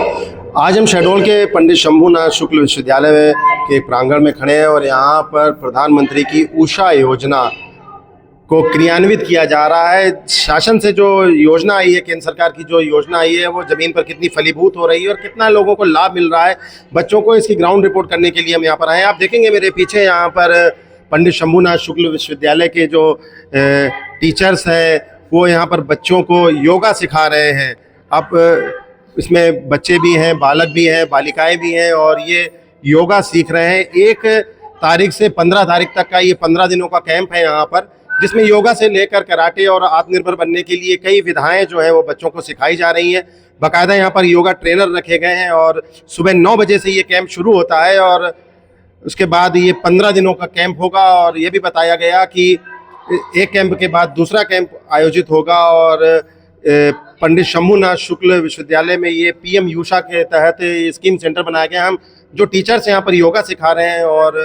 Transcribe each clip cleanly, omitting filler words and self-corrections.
आज हम शहडोल के पंडित शंभूनाथ शुक्ल विश्वविद्यालय के प्रांगण में खड़े हैं और यहाँ पर प्रधानमंत्री की उषा योजना को क्रियान्वित किया जा रहा है। शासन से जो योजना आई है, केंद्र सरकार की जो योजना आई है, वो ज़मीन पर कितनी फलीभूत हो रही है और कितना लोगों को लाभ मिल रहा है बच्चों को, इसकी ग्राउंड रिपोर्ट करने के लिए हम यहाँ पर आए हैं। आप देखेंगे मेरे पीछे यहाँ पर पंडित शंभूनाथ शुक्ल विश्वविद्यालय के जो टीचर्स हैं वो यहाँ पर बच्चों को योगा सिखा रहे हैं। आप इसमें बच्चे भी हैं, बालक भी हैं, बालिकाएं भी हैं और ये योगा सीख रहे हैं। 1 तारीख से 15 तारीख तक का ये 15 दिनों का कैंप है यहाँ पर, जिसमें योगा से लेकर कराटे और आत्मनिर्भर बनने के लिए कई विधाएं जो है वो बच्चों को सिखाई जा रही हैं। बाकायदा यहाँ पर योगा ट्रेनर रखे गए हैं और सुबह 9 बजे से ये कैंप शुरू होता है और उसके बाद ये 15 दिनों का कैंप होगा। और ये भी बताया गया कि एक कैंप के बाद दूसरा कैंप आयोजित होगा और पंडित शंभूनाथ शुक्ल विश्वविद्यालय में ये पीएम उषा के तहत स्कीम सेंटर बनाया गया। हम जो टीचर्स यहाँ पर योगा सिखा रहे हैं और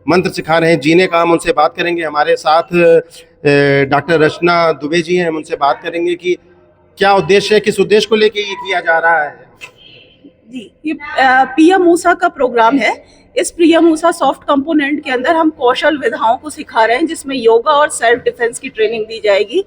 मंत्र सिखा रहे हैं जीने का, हम उनसे बात करेंगे। हमारे साथ डॉक्टर रचना दुबे जी हैं, हम उनसे बात करेंगे कि क्या उद्देश्य है, किस उद्देश्य को लेके ये किया जा रहा है। जी, ये पीएम उषा का प्रोग्राम है। इस पीएम उषा सॉफ्ट कंपोनेंट के अंदर हम कौशल विधाओं को सिखा रहे हैं, जिसमें योगा और सेल्फ डिफेंस की ट्रेनिंग दी जाएगी।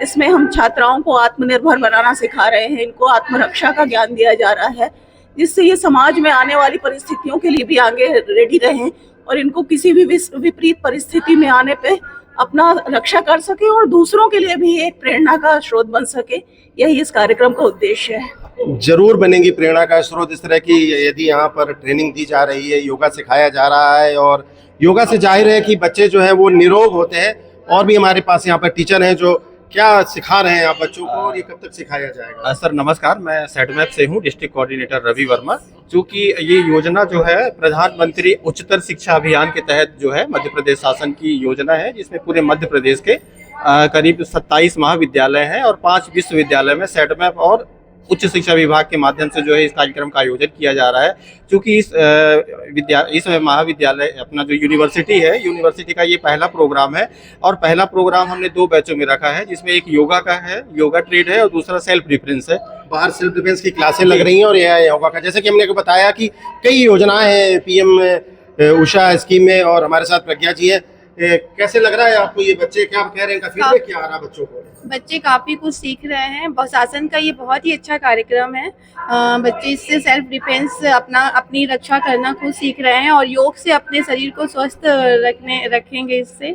इसमें हम छात्राओं को आत्मनिर्भर बनाना सिखा रहे हैं, इनको आत्मरक्षा का ज्ञान दिया जा रहा है, जिससे ये समाज में आने वाली परिस्थितियों के लिए भी आगे रेडी रहें और इनको किसी भी विपरीत परिस्थिति में आने पे अपना रक्षा कर सके और दूसरों के लिए भी एक प्रेरणा का स्रोत बन सके। यही इस कार्यक्रम का उद्देश्य है। जरूर बनेगी प्रेरणा का स्रोत इस तरह की यदि यहाँ पर ट्रेनिंग दी जा रही है, योगा सिखाया जा रहा है और योगा से जाहिर है कि बच्चे जो हैं वो निरोग होते हैं। और भी हमारे पास यहाँ पर टीचर हैं जो क्या सिखा रहे हैं आप बच्चों को और ये कब तक सिखाया जाएगा। सर नमस्कार, मैं सेटमैप से हूँ, डिस्ट्रिक्ट कोऑर्डिनेटर रवि वर्मा। चूँकि ये योजना जो है प्रधानमंत्री उच्चतर शिक्षा अभियान के तहत जो है मध्य प्रदेश शासन की योजना है, जिसमें पूरे मध्य प्रदेश के करीब 27 महाविद्यालय हैं और 5 विश्वविद्यालय में सेटमैप और उच्च शिक्षा विभाग के माध्यम से जो है इस कार्यक्रम का आयोजन किया जा रहा है। क्योंकि इस महाविद्यालय अपना जो यूनिवर्सिटी है, यूनिवर्सिटी का ये पहला प्रोग्राम है और पहला प्रोग्राम हमने 2 बैचों में रखा है, जिसमें एक योगा का है, योगा ट्रेड है और दूसरा सेल्फ डिफेंस है। बाहर सेल्फ डिफेंस की क्लासें लग रही हैं और यह योगा का, जैसे कि हमने बताया कि कई योजनाएं हैं पीएम उषा स्कीम में। और हमारे साथ प्रज्ञा जी है। कैसे लग रहा है आपको ये बच्चे, क्या कह रहे हैं, इनका फीडबैक क्या आ रहा है बच्चों को? बच्चे काफ़ी कुछ सीख रहे हैं। शासन का ये बहुत ही अच्छा कार्यक्रम है। बच्चे इससे सेल्फ डिफेंस अपनी रक्षा करना खुद सीख रहे हैं और योग से अपने शरीर को स्वस्थ रखेंगे। इससे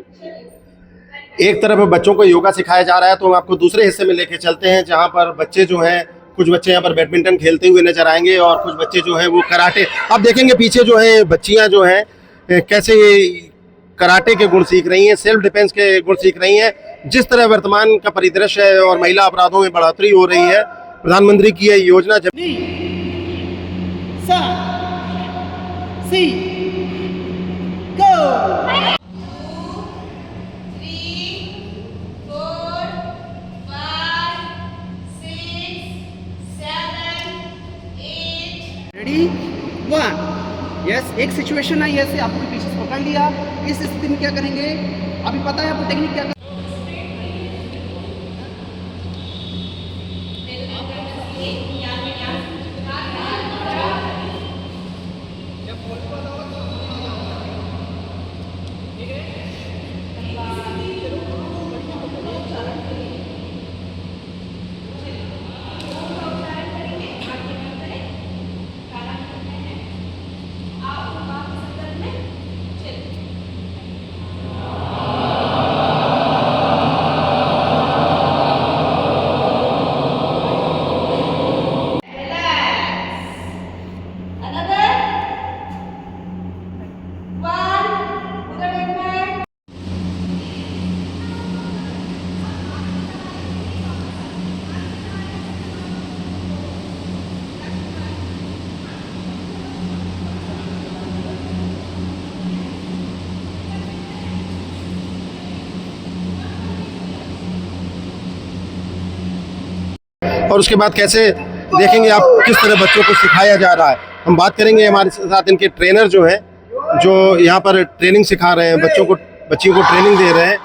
एक तरफ बच्चों को योगा सिखाया जा रहा है, तो हम आपको दूसरे हिस्से में लेके चलते हैं जहाँ पर बच्चे जो हैं, कुछ बच्चे यहाँ पर बैडमिंटन खेलते हुए नजर आएंगे और कुछ बच्चे जो हैं वो कराटे। आप देखेंगे पीछे जो है बच्चियाँ जो हैं कैसे ये कराटे के गुण सीख रही हैं, सेल्फ डिफेंस के गुण सीख रही हैं। जिस तरह वर्तमान का परिदृश्य है और महिला अपराधों में बढ़ोतरी हो रही है, प्रधानमंत्री की यह योजना जब रेडी 1 यस। एक सिचुएशन है, ऐसे आपको पीछे से पकड़ लिया, इस स्थिति में क्या करेंगे अभी पता है आपको टेक्निक क्या और उसके बाद कैसे देखेंगे आप किस तरह बच्चों को सिखाया जा रहा है। हम बात करेंगे हमारे साथ इनके ट्रेनर जो हैं, जो यहाँ पर ट्रेनिंग सिखा रहे हैं बच्चों को, बच्चियों को ट्रेनिंग दे रहे हैं।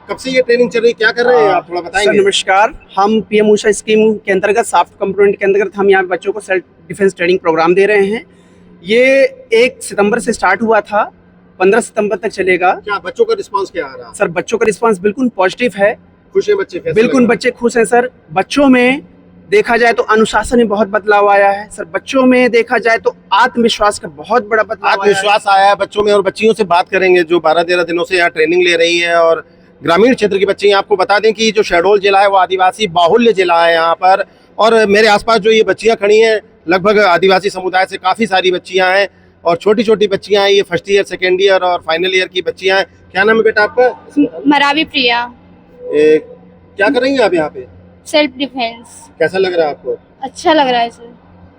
कब से ये ट्रेनिंग चल रही है, क्या कर रहे हैं आप, थोड़ा सर बताएंगे? नमस्कार, हम पीएम ऊषा स्कीम के अंतर्गत सॉफ्ट कंपोनेंट के अंतर्गत हम यहाँ पे बच्चों को सेल्फ डिफेंस ट्रेनिंग प्रोग्राम दे रहे हैं। ये 1 सितंबर से स्टार्ट हुआ था, 15 सितंबर तक चलेगा। क्या बच्चों का रिस्पांस क्या आ रहा है? सर बच्चों का रिस्पांस बिल्कुल पॉजिटिव है, खुश है बच्चे? कैसा बिल्कुल लग रहा है? बच्चे खुश हैं सर। बच्चों में देखा जाए तो अनुशासन में बहुत बदलाव आया है सर। बच्चों में देखा जाए तो आत्मविश्वास का बहुत बड़ा बदलाव आया है। आत्मविश्वास आया है बच्चों में। और बच्चियों से बात करेंगे जो 12-13 दिनों से यहाँ ट्रेनिंग ले रही हैं और ग्रामीण क्षेत्र की बच्ची हैं। आपको बता दें कि जो शहडोल जिला है वो आदिवासी बाहुल्य जिला है यहाँ पर, और मेरे आसपास जो ये बच्चियाँ खड़ी हैं लगभग आदिवासी समुदाय से काफ़ी सारी बच्चियाँ हैं और छोटी छोटी बच्चियाँ हैं। ये फर्स्ट ईयर, सेकेंड ईयर और फाइनल ईयर की बच्चियाँ हैं। क्या नाम है बेटा आपका? मरावी प्रिया। क्या कर रही हैं आप यहाँ पे? Self defence. कैसा लग रहा है आपको? अच्छा लग रहा है सर।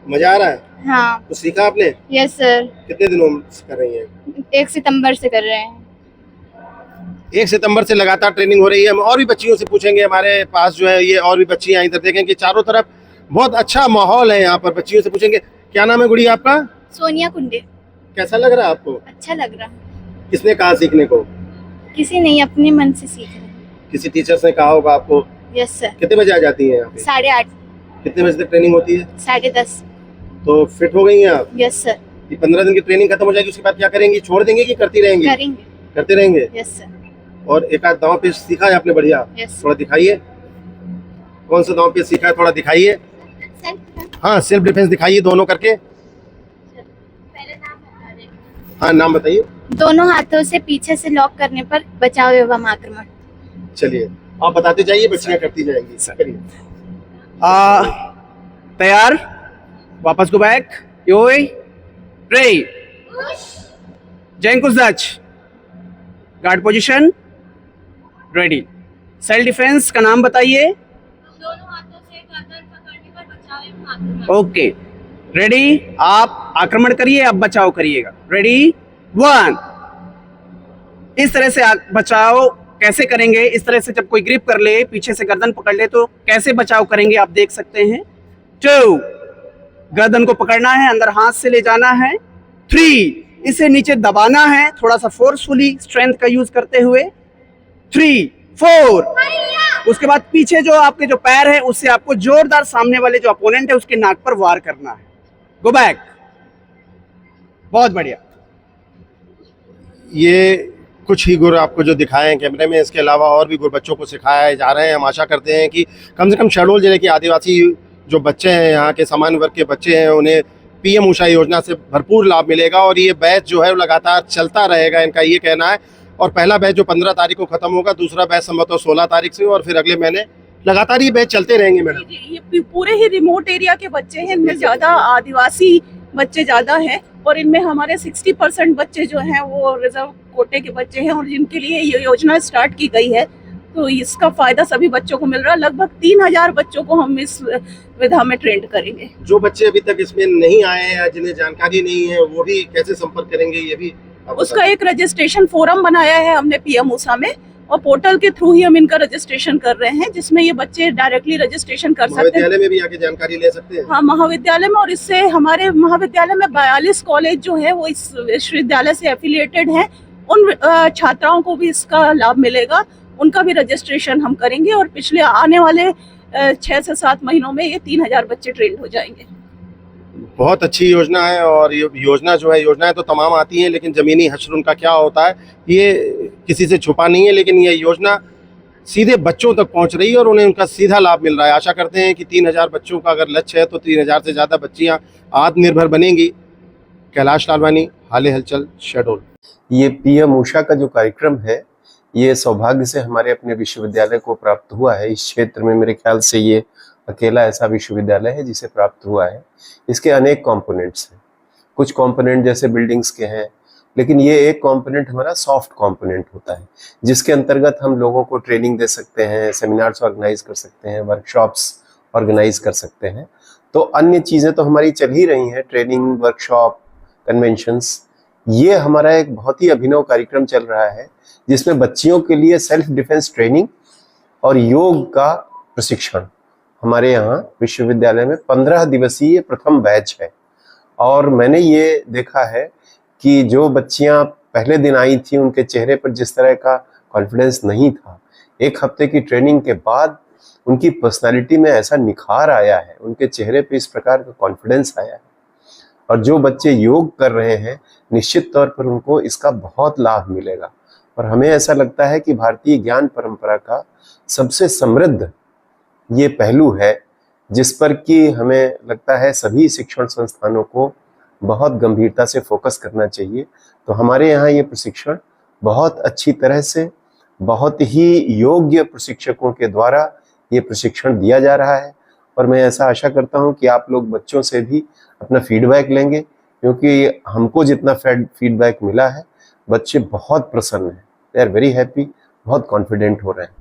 मजा आ रहा है? हाँ। तो सीखा आपने? Yes sir. कितने दिनों से कर रही हैं? 1 सितंबर से कर रहे हैं। 1 सितंबर से लगातार ट्रेनिंग हो रही है। हम और भी बच्चियों से पूछेंगे, हमारे पास जो है ये और भी बच्चियां इधर देखें कि चारों तरफ बहुत अच्छा माहौल है यहाँ पर। बच्चियों से पूछेंगे, क्या नाम है गुड़िया आपका? सोनिया कुंडे। कैसा लग रहा है आपको? अच्छा लग रहा है। किसने कहा सीखने को? किसी नहीं, अपने मन से सीख रहे हैं। किसी टीचर ने कहा होगा आपको? Yes sir. कितने बजे आ जाती हैं यहाँ पे? 8:30 कितने बजे तक ट्रेनिंग होती है? 10:30। तो फिट हो गई हैं आप? Yes sir. ये 15 दिन की ट्रेनिंग खत्म हो जाएगी, उसके बाद क्या करेंगी? छोड़ देंगे कि करती रहेंगी? करेंगे। करते रहेंगे। Yes sir. और एक आध दांव पेच सीखा है आपने? बढ़िया। यस। थोड़ा दिखाइए, कौन सा दांव पेच सीखा है, थोड़ा दिखाइए। हाँ, सेल्फ डिफेंस दिखाइए दोनों करके। हाँ, नाम बताइए। दोनों हाथों से पीछे से लॉक करने पर बचाव एवं आक्रमण। चलिए आप बताते जाइए, बच्चियां करती जाएंगी। करिए। तैयार, वापस गो बैक, योई रे, जैन कुछ दच, guard position, ready. Self defence का नाम बताइए। दोनों हाथों से गर्दन पकड़ने पर बचाव एवं आक्रमण। Okay, ready. आप आक्रमण करिए, अब बचाव करिएगा। रेडी, 1। इस तरह से बचाव कैसे करेंगे? इस तरह से जब कोई ग्रिप कर ले, पीछे से गर्दन पकड़ ले तो कैसे बचाव करेंगे आप देख सकते हैं। 2, गर्दन को पकड़ना है, अंदर हाथ से ले जाना है। 3, इसे नीचे दबाना है, थोड़ा सा फोर्सफुली स्ट्रेंथ का यूज करते हुए। 3, 4, उसके बाद पीछे जो आपके जो पैर है उससे आपको जोरदार सामने वाले जो अपोनेंट है उसके नाक पर वार करना है। Go back. बहुत बढ़िया। ये कुछ ही गुर आपको जो दिखाए हैं कैमरे में, इसके अलावा और भी गुर बच्चों को सिखाए जा रहे हैं। हम आशा करते हैं कि कम से कम शहडोल जिले के आदिवासी जो बच्चे हैं, यहाँ के सामान्य वर्ग के बच्चे हैं, उन्हें पीएम ऊषा योजना से भरपूर लाभ मिलेगा और ये बैच जो है वो लगातार चलता रहेगा, इनका ये कहना है। और पहला बैच जो 15 तारीख को खत्म होगा, दूसरा बैच संभवतः 16 तारीख से, और फिर अगले महीने लगातार ये बैच चलते रहेंगे। मैडम, ये पूरे ही रिमोट एरिया के बच्चे हैं, इनमें ज्यादा आदिवासी बच्चे ज्यादा हैं और इनमें हमारे 60% बच्चे जो हैं वो रिजर्व कोटे के बच्चे हैं और जिनके लिए ये योजना स्टार्ट की गई है। तो इसका फायदा सभी बच्चों को मिल रहा है। लगभग 3000 बच्चों को हम इस विधा में ट्रेंड करेंगे। जो बच्चे अभी तक इसमें नहीं आए हैं या जिन्हें जानकारी नहीं है, वो भी कैसे संपर्क करेंगे, ये भी आप उसका एक रजिस्ट्रेशन फोरम बनाया है हमने पीएम ऊषा में, और पोर्टल के थ्रू ही हम इनका रजिस्ट्रेशन कर रहे हैं, जिसमें ये बच्चे डायरेक्टली रजिस्ट्रेशन कर सकते हैं। महाविद्यालय में भी आके जानकारी ले सकते हैं। हाँ, महाविद्यालय में, और इससे हमारे महाविद्यालय में 42 कॉलेज जो है वो इस विश्वविद्यालय से एफिलिएटेड हैं। उन छात्राओं को भी इसका लाभ मिलेगा, उनका भी रजिस्ट्रेशन हम करेंगे और पिछले आने वाले 6 से 7 महीनों में ये 3000 बच्चे ट्रेंड हो जाएंगे। बहुत अच्छी योजना है। और ये योजना जो है, योजनाएं तो तमाम आती हैं लेकिन ज़मीनी हश्र उनका क्या होता है ये किसी से छुपा नहीं है, लेकिन ये योजना सीधे बच्चों तक पहुंच रही है और उन्हें उनका सीधा लाभ मिल रहा है। आशा करते हैं कि 3000 बच्चों का अगर लक्ष्य है तो 3000 से ज़्यादा बच्चियां आत्मनिर्भर बनेंगी। कैलाश लालवानी, हाले हलचल, शहडोल। ये पीएम ऊषा का जो कार्यक्रम है, ये सौभाग्य से हमारे अपने विश्वविद्यालय को प्राप्त हुआ है। इस क्षेत्र में मेरे ख्याल से ये अकेला ऐसा विश्वविद्यालय है जिसे प्राप्त हुआ है। इसके अनेक कंपोनेंट्स हैं, कुछ कंपोनेंट जैसे बिल्डिंग्स के हैं, लेकिन ये एक कंपोनेंट हमारा सॉफ्ट कंपोनेंट होता है, जिसके अंतर्गत हम लोगों को ट्रेनिंग दे सकते हैं, सेमिनार्स ऑर्गेनाइज कर सकते हैं, वर्कशॉप्स ऑर्गेनाइज कर सकते हैं। तो अन्य चीज़ें तो हमारी चल ही रही हैं, ट्रेनिंग, वर्कशॉप, कन्वेंशंस। ये हमारा एक बहुत ही अभिनव कार्यक्रम चल रहा है जिसमें बच्चियों के लिए सेल्फ डिफेंस ट्रेनिंग और योग का प्रशिक्षण हमारे यहाँ विश्वविद्यालय में 15 दिवसीय प्रथम बैच है। और मैंने ये देखा है कि जो बच्चियाँ पहले दिन आई थी, उनके चेहरे पर जिस तरह का कॉन्फिडेंस नहीं था, एक हफ्ते की ट्रेनिंग के बाद उनकी पर्सनालिटी में ऐसा निखार आया है, उनके चेहरे पे इस प्रकार का कॉन्फिडेंस आया है। और जो बच्चे योग कर रहे हैं निश्चित तौर पर उनको इसका बहुत लाभ मिलेगा। और हमें ऐसा लगता है कि भारतीय ज्ञान परंपरा का सबसे समृद्ध ये पहलू है जिस पर कि हमें लगता है सभी शिक्षण संस्थानों को बहुत गंभीरता से फोकस करना चाहिए। तो हमारे यहाँ ये प्रशिक्षण बहुत अच्छी तरह से, बहुत ही योग्य प्रशिक्षकों के द्वारा ये प्रशिक्षण दिया जा रहा है। और मैं ऐसा आशा करता हूँ कि आप लोग बच्चों से भी अपना फीडबैक लेंगे, क्योंकि हमको जितना फीडबैक मिला है बच्चे बहुत प्रसन्न हैं, दे आर वेरी हैप्पी, बहुत कॉन्फिडेंट हो रहे हैं।